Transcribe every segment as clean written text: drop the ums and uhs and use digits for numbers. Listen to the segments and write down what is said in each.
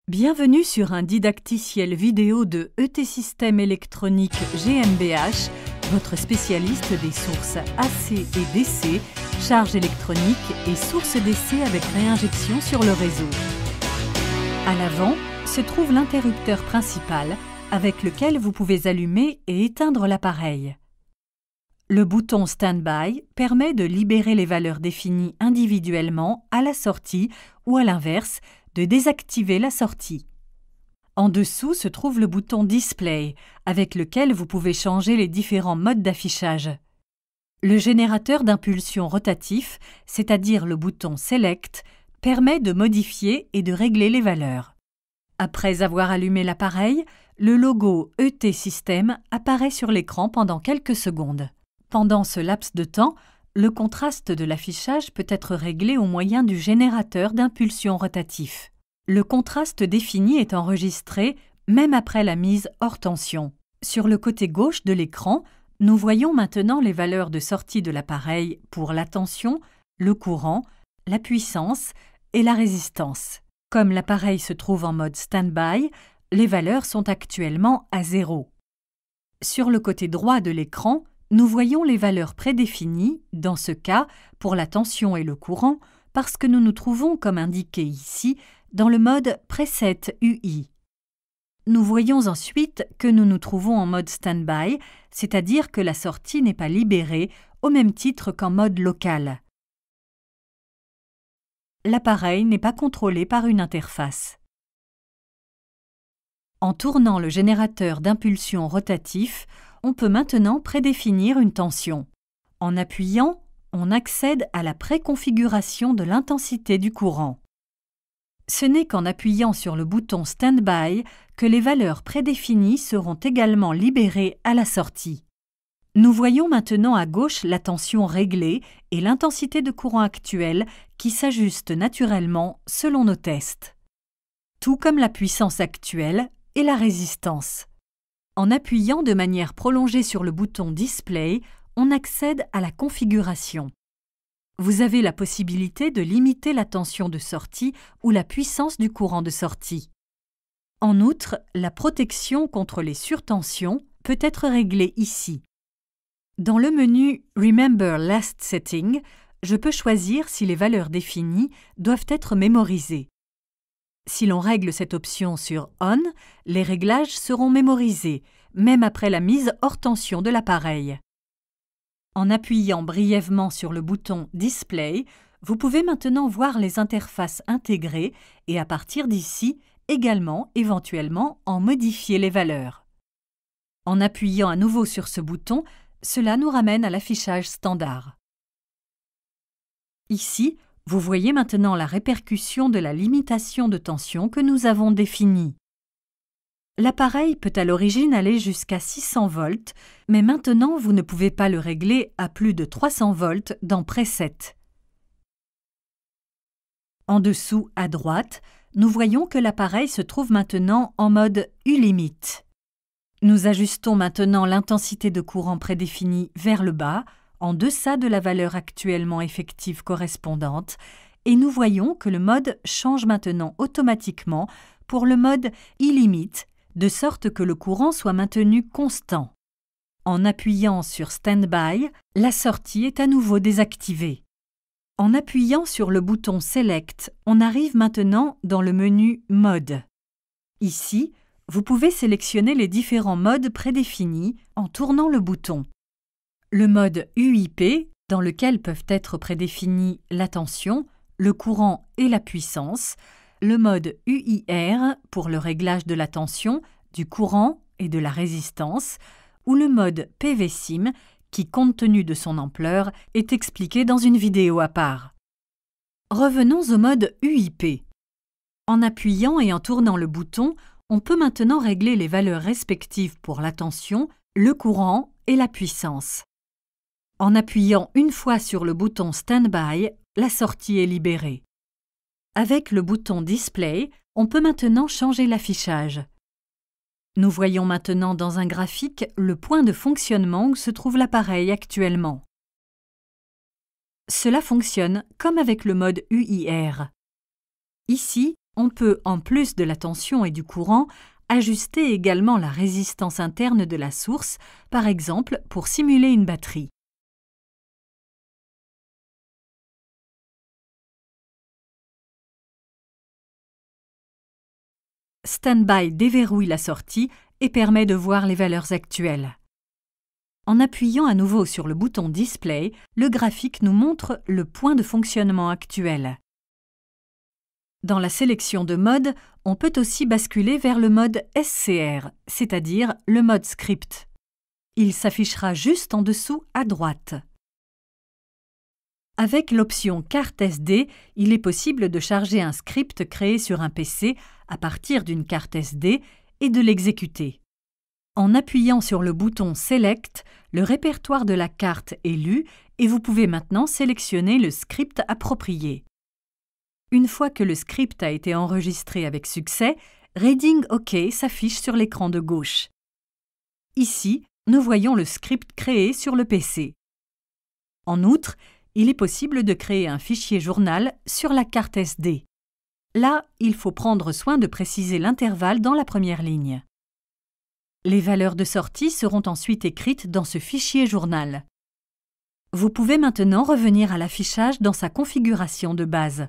Bienvenue sur un didacticiel vidéo de ET Systèmes électroniques GmbH, votre spécialiste des sources AC et DC, charge électronique et source DC avec réinjection sur le réseau. À l'avant se trouve l'interrupteur principal avec lequel vous pouvez allumer et éteindre l'appareil. Le bouton Standby permet de libérer les valeurs définies individuellement à la sortie ou à l'inverse, de désactiver la sortie. En dessous se trouve le bouton Display, avec lequel vous pouvez changer les différents modes d'affichage. Le générateur d'impulsion rotatif, c'est-à-dire le bouton Select, permet de modifier et de régler les valeurs. Après avoir allumé l'appareil, le logo ET Systèmes apparaît sur l'écran pendant quelques secondes. Pendant ce laps de temps, le contraste de l'affichage peut être réglé au moyen du générateur d'impulsion rotatif. Le contraste défini est enregistré même après la mise hors tension. Sur le côté gauche de l'écran, nous voyons maintenant les valeurs de sortie de l'appareil pour la tension, le courant, la puissance et la résistance. Comme l'appareil se trouve en mode stand-by, les valeurs sont actuellement à 0. Sur le côté droit de l'écran, nous voyons les valeurs prédéfinies, dans ce cas, pour la tension et le courant, parce que nous nous trouvons, comme indiqué ici, dans le mode Preset UI. Nous voyons ensuite que nous nous trouvons en mode Standby, c'est-à-dire que la sortie n'est pas libérée au même titre qu'en mode local. L'appareil n'est pas contrôlé par une interface. En tournant le générateur d'impulsion rotatif, on peut maintenant prédéfinir une tension. En appuyant, on accède à la préconfiguration de l'intensité du courant. Ce n'est qu'en appuyant sur le bouton Standby que les valeurs prédéfinies seront également libérées à la sortie. Nous voyons maintenant à gauche la tension réglée et l'intensité de courant actuelle qui s'ajustent naturellement selon nos tests. Tout comme la puissance actuelle et la résistance. En appuyant de manière prolongée sur le bouton Display, on accède à la configuration. Vous avez la possibilité de limiter la tension de sortie ou la puissance du courant de sortie. En outre, la protection contre les surtensions peut être réglée ici. Dans le menu Remember Last Setting, je peux choisir si les valeurs définies doivent être mémorisées. Si l'on règle cette option sur On, les réglages seront mémorisés, même après la mise hors tension de l'appareil. En appuyant brièvement sur le bouton Display, vous pouvez maintenant voir les interfaces intégrées et à partir d'ici, également, éventuellement, en modifier les valeurs. En appuyant à nouveau sur ce bouton, cela nous ramène à l'affichage standard. Ici, vous voyez maintenant la répercussion de la limitation de tension que nous avons définie. L'appareil peut à l'origine aller jusqu'à 600 volts, mais maintenant vous ne pouvez pas le régler à plus de 300 volts dans Preset. En dessous, à droite, nous voyons que l'appareil se trouve maintenant en mode U-Limit. Nous ajustons maintenant l'intensité de courant prédéfinie vers le bas, en deçà de la valeur actuellement effective correspondante, et nous voyons que le mode change maintenant automatiquement pour le mode e-limit, de sorte que le courant soit maintenu constant. En appuyant sur Standby, la sortie est à nouveau désactivée. En appuyant sur le bouton Select, on arrive maintenant dans le menu Mode. Ici, vous pouvez sélectionner les différents modes prédéfinis en tournant le bouton. Le mode UIP, dans lequel peuvent être prédéfinis la tension, le courant et la puissance, le mode UIR pour le réglage de la tension, du courant et de la résistance, ou le mode PVSIM qui, compte tenu de son ampleur, est expliqué dans une vidéo à part. Revenons au mode UIP. En appuyant et en tournant le bouton, on peut maintenant régler les valeurs respectives pour la tension, le courant et la puissance. En appuyant une fois sur le bouton Standby, la sortie est libérée. Avec le bouton Display, on peut maintenant changer l'affichage. Nous voyons maintenant dans un graphique le point de fonctionnement où se trouve l'appareil actuellement. Cela fonctionne comme avec le mode UIR. Ici, On peut, en plus de la tension et du courant, ajuster également la résistance interne de la source, par exemple pour simuler une batterie. Standby déverrouille la sortie et permet de voir les valeurs actuelles. En appuyant à nouveau sur le bouton Display, le graphique nous montre le point de fonctionnement actuel. Dans la sélection de mode, on peut aussi basculer vers le mode SCR, c'est-à-dire le mode script. Il s'affichera juste en dessous à droite. Avec l'option carte SD, il est possible de charger un script créé sur un PC à partir d'une carte SD et de l'exécuter. En appuyant sur le bouton Select, le répertoire de la carte est lu et vous pouvez maintenant sélectionner le script approprié. Une fois que le script a été enregistré avec succès, Reading OK s'affiche sur l'écran de gauche. Ici, nous voyons le script créé sur le PC. En outre, il est possible de créer un fichier journal sur la carte SD. Là, il faut prendre soin de préciser l'intervalle dans la première ligne. Les valeurs de sortie seront ensuite écrites dans ce fichier journal. Vous pouvez maintenant revenir à l'affichage dans sa configuration de base.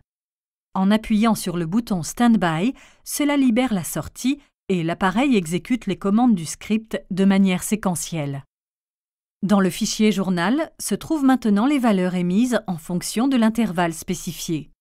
En appuyant sur le bouton Standby, cela libère la sortie et l'appareil exécute les commandes du script de manière séquentielle. Dans le fichier journal se trouvent maintenant les valeurs émises en fonction de l'intervalle spécifié.